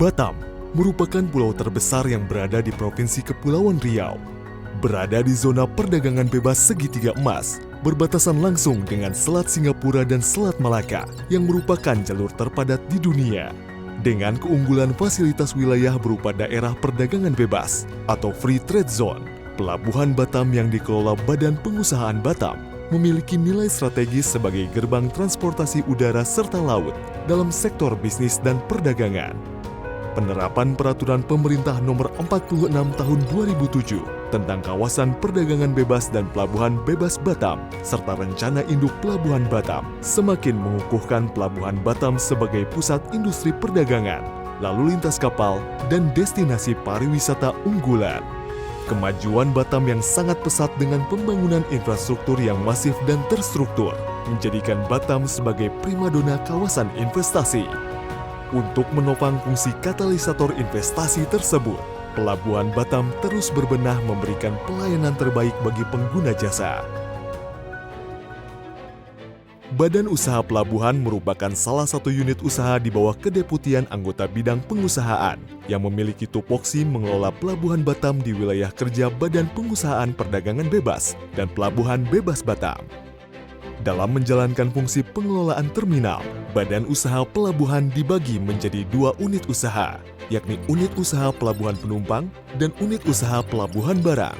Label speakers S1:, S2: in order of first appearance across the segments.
S1: Batam merupakan pulau terbesar yang berada di Provinsi Kepulauan Riau. Berada di zona perdagangan bebas segitiga emas, berbatasan langsung dengan Selat Singapura dan Selat Malaka yang merupakan jalur terpadat di dunia. Dengan keunggulan fasilitas wilayah berupa daerah perdagangan bebas atau Free Trade Zone, Pelabuhan Batam yang dikelola Badan Pengusahaan Batam memiliki nilai strategis sebagai gerbang transportasi udara serta laut dalam sektor bisnis dan perdagangan. Penerapan Peraturan Pemerintah Nomor 46 Tahun 2007 tentang Kawasan Perdagangan Bebas dan Pelabuhan Bebas Batam, serta Rencana Induk Pelabuhan Batam, semakin mengukuhkan Pelabuhan Batam sebagai pusat industri perdagangan, lalu lintas kapal, dan destinasi pariwisata unggulan. Kemajuan Batam yang sangat pesat dengan pembangunan infrastruktur yang masif dan terstruktur, menjadikan Batam sebagai primadona kawasan investasi. Untuk menopang fungsi katalisator investasi tersebut, Pelabuhan Batam terus berbenah memberikan pelayanan terbaik bagi pengguna jasa. Badan Usaha Pelabuhan merupakan salah satu unit usaha di bawah Kedeputian Anggota Bidang Pengusahaan yang memiliki tupoksi mengelola Pelabuhan Batam di wilayah kerja Badan Pengusahaan Perdagangan Bebas dan Pelabuhan Bebas Batam. Dalam menjalankan fungsi pengelolaan terminal, Badan Usaha Pelabuhan dibagi menjadi dua unit usaha, yakni Unit Usaha Pelabuhan Penumpang dan Unit Usaha Pelabuhan Barang.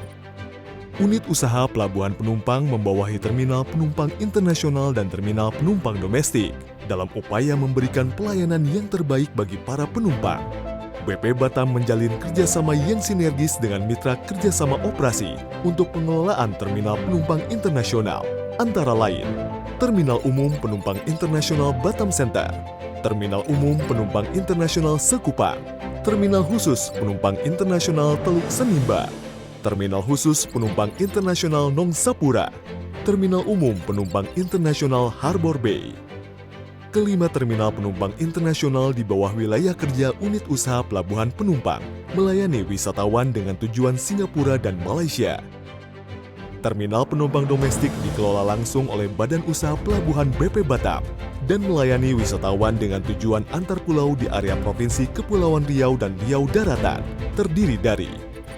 S1: Unit Usaha Pelabuhan Penumpang membawahi Terminal Penumpang Internasional dan Terminal Penumpang Domestik dalam upaya memberikan pelayanan yang terbaik bagi para penumpang. BP Batam menjalin kerjasama yang sinergis dengan mitra kerjasama operasi untuk pengelolaan Terminal Penumpang Internasional, antara lain Terminal Umum Penumpang Internasional Batam Center, Terminal Umum Penumpang Internasional Sekupang, Terminal Khusus Penumpang Internasional Teluk Senimba, Terminal Khusus Penumpang Internasional Nong Sapura, Terminal Umum Penumpang Internasional Harbor Bay. Kelima terminal penumpang internasional di bawah wilayah kerja Unit Usaha Pelabuhan Penumpang melayani wisatawan dengan tujuan Singapura dan Malaysia. Terminal penumpang domestik dikelola langsung oleh Badan Usaha Pelabuhan BP Batam dan melayani wisatawan dengan tujuan antar pulau di area Provinsi Kepulauan Riau dan Riau Daratan, terdiri dari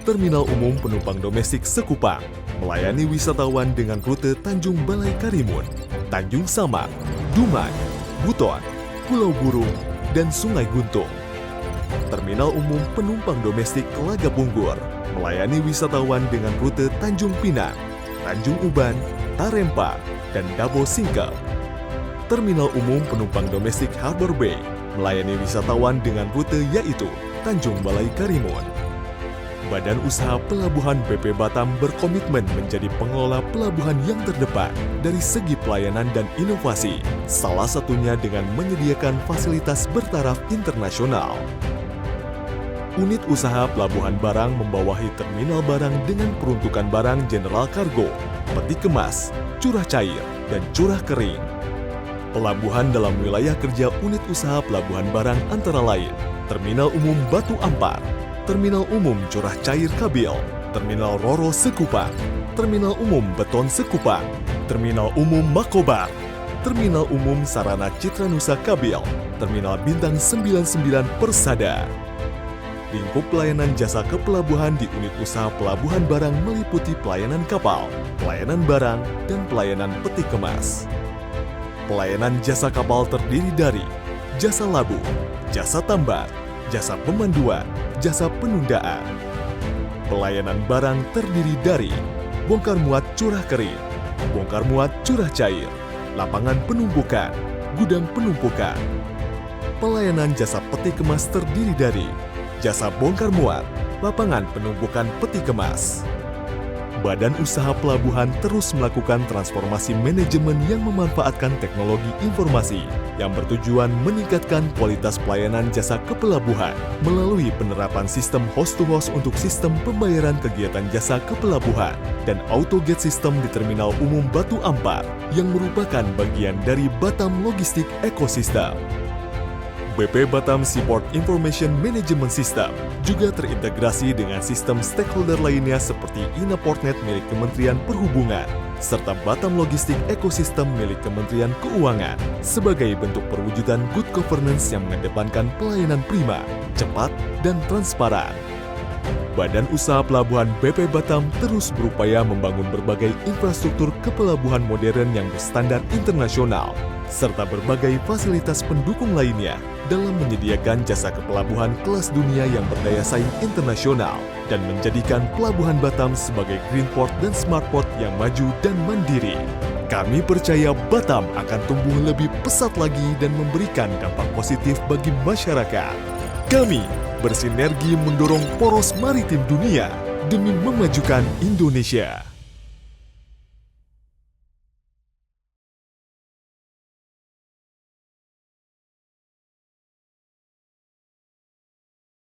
S1: Terminal Umum Penumpang Domestik Sekupang, melayani wisatawan dengan rute Tanjung Balai Karimun, Tanjung Samak, Dumai, Buton, Pulau Burung, dan Sungai Guntung. Terminal Umum Penumpang Domestik Telaga Punggur, melayani wisatawan dengan rute Tanjung Pinang, Tanjung Uban, Tarempa, dan Dabo Singkep. Terminal Umum Penumpang Domestik Harbor Bay melayani wisatawan dengan rute yaitu Tanjung Balai Karimun. Badan Usaha Pelabuhan BP Batam berkomitmen menjadi pengelola pelabuhan yang terdepan dari segi pelayanan dan inovasi, salah satunya dengan menyediakan fasilitas bertaraf internasional. Unit Usaha Pelabuhan Barang membawahi terminal barang dengan peruntukan barang general kargo, peti kemas, curah cair, dan curah kering. Pelabuhan dalam wilayah kerja Unit Usaha Pelabuhan Barang antara lain Terminal Umum Batu Ampar, Terminal Umum Curah Cair Kabil, Terminal Roro Sekupang, Terminal Umum Beton Sekupang, Terminal Umum Makobar, Terminal Umum Sarana Citra Nusa Kabil, Terminal Bintang 99 Persada. Lingkup pelayanan jasa kepelabuhan di Unit Usaha Pelabuhan Barang meliputi pelayanan kapal, pelayanan barang, dan pelayanan peti kemas. Pelayanan jasa kapal terdiri dari jasa labu, jasa tambat, jasa pemanduan, jasa penundaan. Pelayanan barang terdiri dari bongkar muat curah kering, bongkar muat curah cair, lapangan penumpukan, gudang penumpukan. Pelayanan jasa peti kemas terdiri dari jasa bongkar muat, lapangan penumpukan peti kemas. Badan Usaha Pelabuhan terus melakukan transformasi manajemen yang memanfaatkan teknologi informasi yang bertujuan meningkatkan kualitas pelayanan jasa kepelabuhan melalui penerapan sistem host-to-host untuk sistem pembayaran kegiatan jasa kepelabuhan dan auto-gate system di Terminal Umum Batu Ampar yang merupakan bagian dari Batam Logistik Ecosystem. BP Batam Seaport Information Management System juga terintegrasi dengan sistem stakeholder lainnya seperti Inaportnet milik Kementerian Perhubungan, serta Batam Logistik Ekosistem milik Kementerian Keuangan sebagai bentuk perwujudan good governance yang mengedepankan pelayanan prima, cepat, dan transparan. Badan Usaha Pelabuhan BP Batam terus berupaya membangun berbagai infrastruktur kepelabuhan modern yang berstandar internasional, serta berbagai fasilitas pendukung lainnya dalam menyediakan jasa kepelabuhan kelas dunia yang berdaya saing internasional dan menjadikan Pelabuhan Batam sebagai green port dan smart port yang maju dan mandiri. Kami percaya Batam akan tumbuh lebih pesat lagi dan memberikan dampak positif bagi masyarakat. Kami bersinergi mendorong poros maritim dunia demi memajukan Indonesia.